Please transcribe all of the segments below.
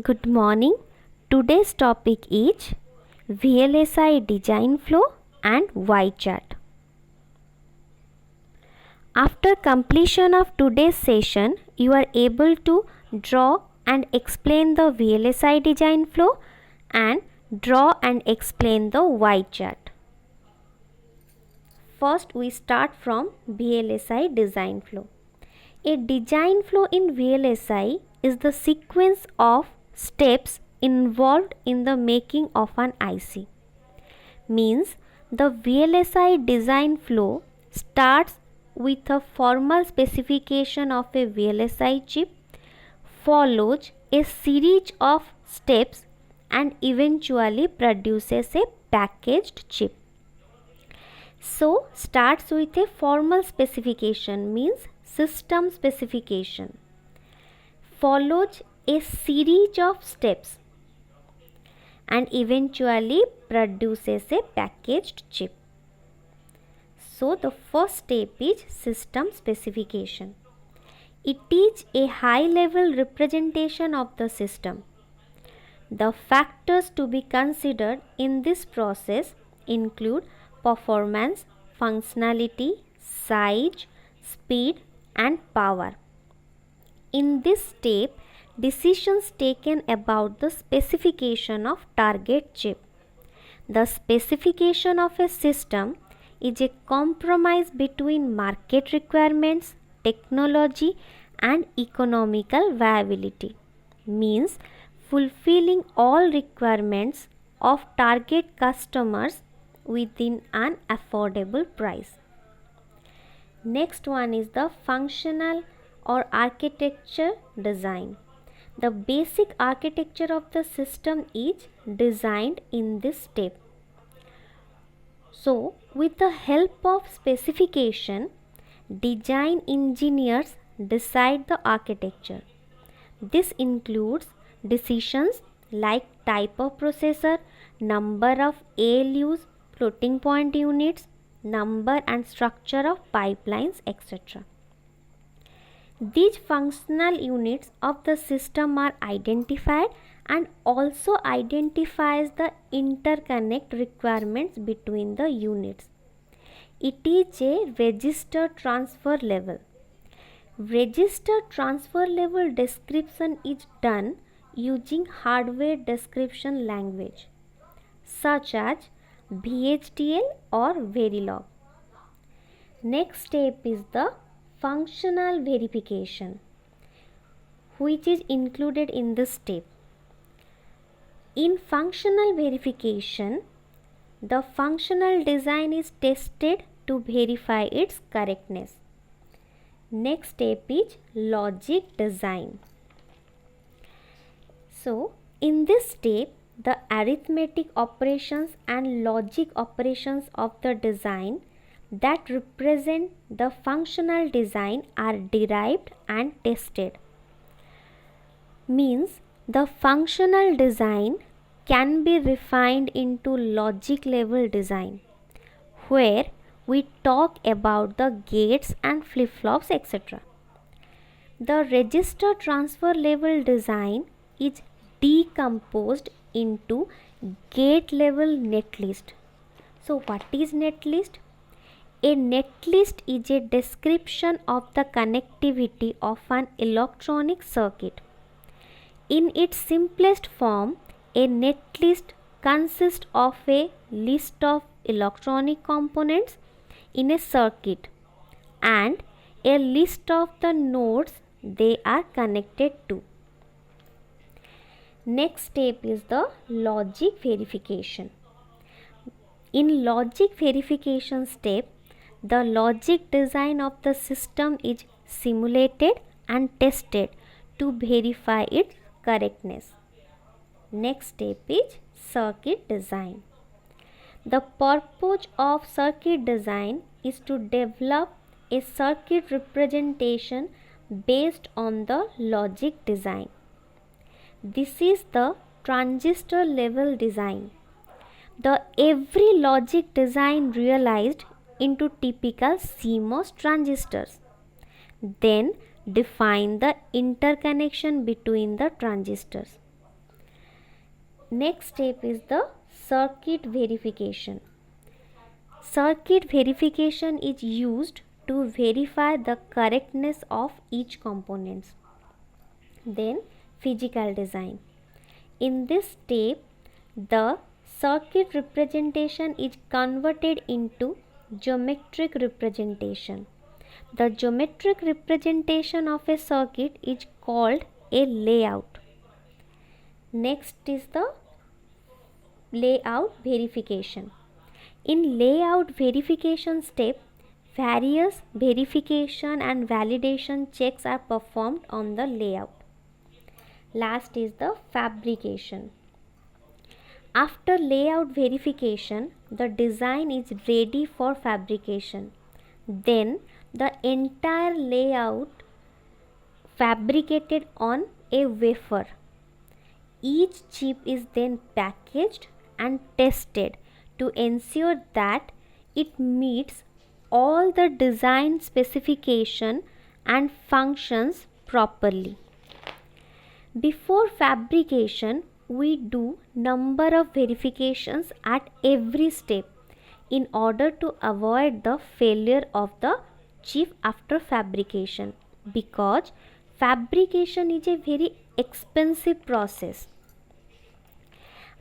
Good morning. Today's topic is VLSI design flow and Y chart. After completion of today's session, you are able to draw and explain the VLSI design flow and draw and explain the Y chart. First, we start from VLSI design flow. A design flow in VLSI is the sequence of steps involved in the making of an IC. Means the VLSI design flow starts with a formal specification of a VLSI chip, follows a series of steps and eventually produces a packaged chip. So starts with a formal specification, means system specification, follows a series of steps and eventually produces a packaged chip. So the first step is system specification. It is a high level representation of the system. The factors to be considered in this process include performance, functionality, size, speed and power. In this step, decisions taken about the specification of target chip. The specification of a system is a compromise between market requirements, technology and economical viability. Means fulfilling all requirements of target customers within an affordable price. Next one is the functional or architecture design. The basic architecture of the system is designed in this step. So, with the help of specification, design engineers decide the architecture. This includes decisions like type of processor, number of ALUs, floating point units, number and structure of pipelines, etc. These functional units of the system are identified and also identifies the interconnect requirements between the units. It is a register transfer level. Register transfer level description is done using hardware description language such as VHDL or Verilog. Next step is the functional verification, which is included in this step. In functional verification, the functional design is tested to verify its correctness. Next step is logic design. So, in this step, the arithmetic operations and logic operations of the design that represent the functional design are derived and tested. Means the functional design can be refined into logic level design, where we talk about the gates and flip-flops, etc. The register transfer level design is decomposed into gate level netlist. So what is netlist? A netlist is a description of the connectivity of an electronic circuit. In its simplest form, a netlist consists of a list of electronic components in a circuit and a list of the nodes they are connected to. Next step is the logic verification. In logic verification step, the logic design of the system is simulated and tested to verify its correctness. Next step is circuit design. The purpose of circuit design is to develop a circuit representation based on the logic design. This is the transistor level design. The every logic design realized into typical CMOS transistors. Then define the interconnection between the transistors. Next step is the circuit verification. Circuit verification is used to verify the correctness of each components. Then physical design. In this step, the circuit representation is converted into geometric representation. The geometric representation of a circuit is called a layout. Next is the layout verification. In layout verification step, various verification and validation checks are performed on the layout. Last is the fabrication. After layout verification, the design is ready for fabrication. Then the entire layout fabricated on a wafer. Each chip is then packaged and tested to ensure that it meets all the design specification and functions properly. Before fabrication, we do number of verifications at every step in order to avoid the failure of the chip after fabrication, because fabrication is a very expensive process.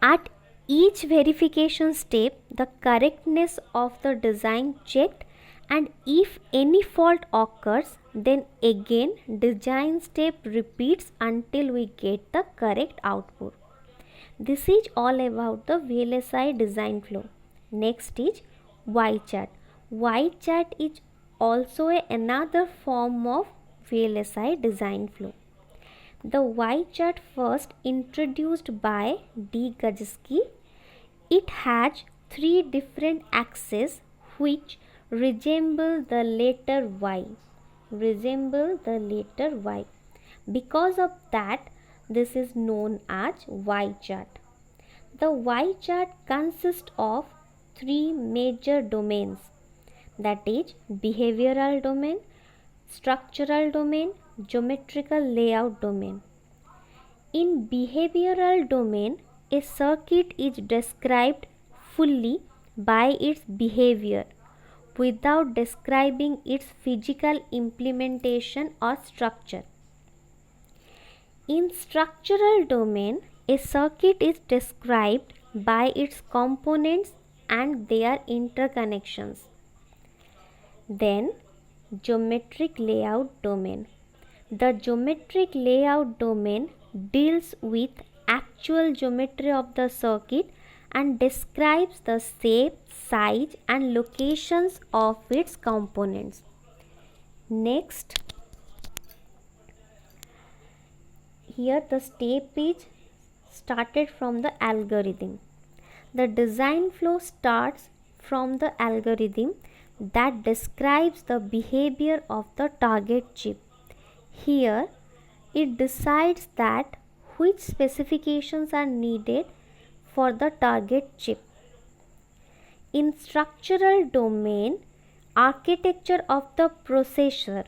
At each verification step, the correctness of the design checked, and if any fault occurs, then again design step repeats until we get the correct output. This is all about the VLSI design flow. Next is Y chart. Y chart is also another form of VLSI design flow. The Y chart first introduced by D. Gajewski. It has three different axes which resemble the letter Y. Because of that, this is known as Y chart. The Y chart consists of three major domains, that is behavioral domain, structural domain, geometrical layout domain. In behavioral domain, a circuit is described fully by its behavior without describing its physical implementation or structure. In structural domain, a circuit is described by its components and their interconnections. Then geometric layout domain. The geometric layout domain deals with actual geometry of the circuit and describes the shape, size and locations of its components. Next, here the step is started from the algorithm. The design flow starts from the algorithm that describes the behavior of the target chip. Here, it decides that which specifications are needed for the target chip. In structural domain, architecture of the processor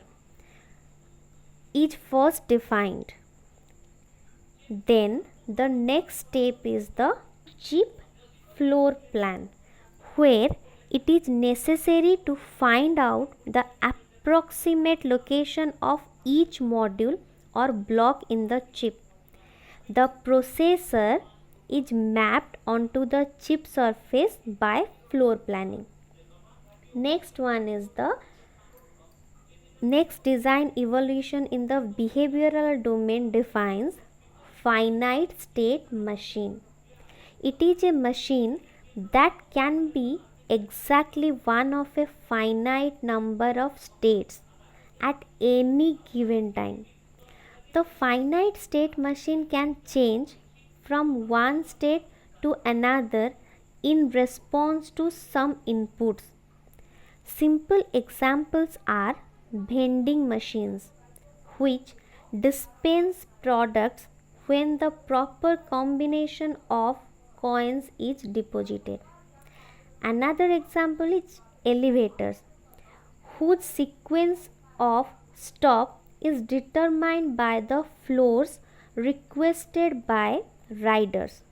is first defined. Then the next step is the chip floor plan, where it is necessary to find out the approximate location of each module or block in the chip. The processor is mapped onto the chip surface by floor planning. Next one is the next design evolution in the behavioral domain defines finite state machine. It is a machine that can be exactly one of a finite number of states at any given time. The finite state machine can change from one state to another in response to some inputs. Simple examples are vending machines, which dispense products when the proper combination of coins is deposited. Another example is elevators, whose sequence of stop is determined by the floors requested by riders.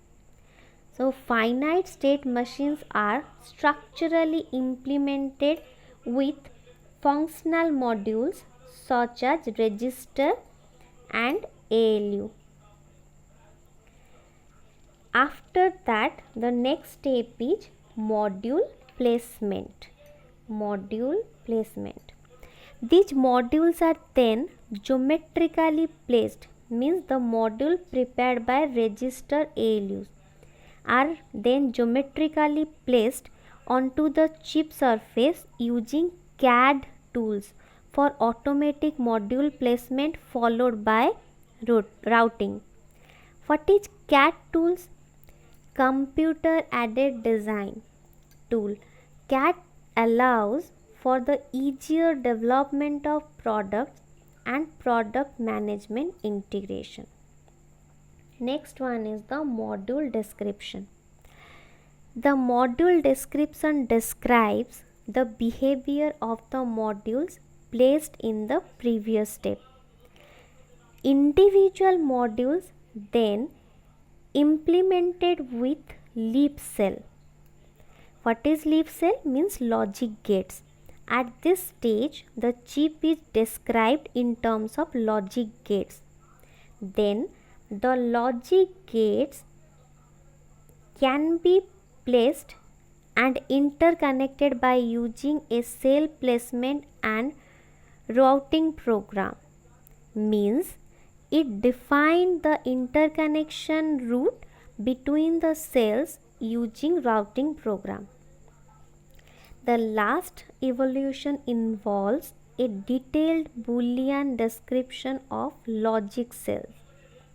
So finite state machines are structurally implemented with functional modules such as register and ALU. After that, the next step is module placement. Module placement. These modules are then geometrically placed, means the module prepared by register ALUs are then geometrically placed onto the chip surface using CAD tools for automatic module placement followed by routing. What is CAD tools? Computer aided design tool. CAD allows for the easier development of products and product management integration. Next one is the module description. The module description describes the behavior of the modules placed in the previous step. Individual modules then implemented with leaf cell. What is leaf cell? Means logic gates. At this stage, the chip is described in terms of logic gates. Then the logic gates can be placed and interconnected by using a cell placement and routing program. Means it defined the interconnection route between the cells using routing program. The last evolution involves a detailed Boolean description of logic cells,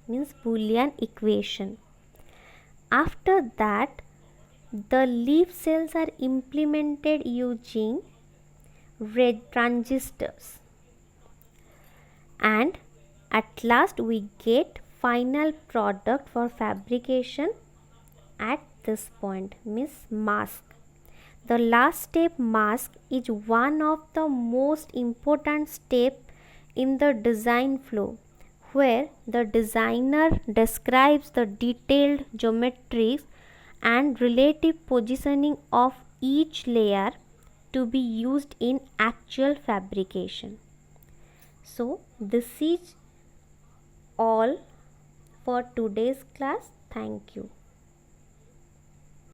means Boolean equation. After that, the leaf cells are implemented using red transistors, and at last we get final product for fabrication at this point, means mask. The last step, mask, is one of the most important steps in the design flow, where the designer describes the detailed geometries and relative positioning of each layer to be used in actual fabrication. So this is all for today's class. Thank you.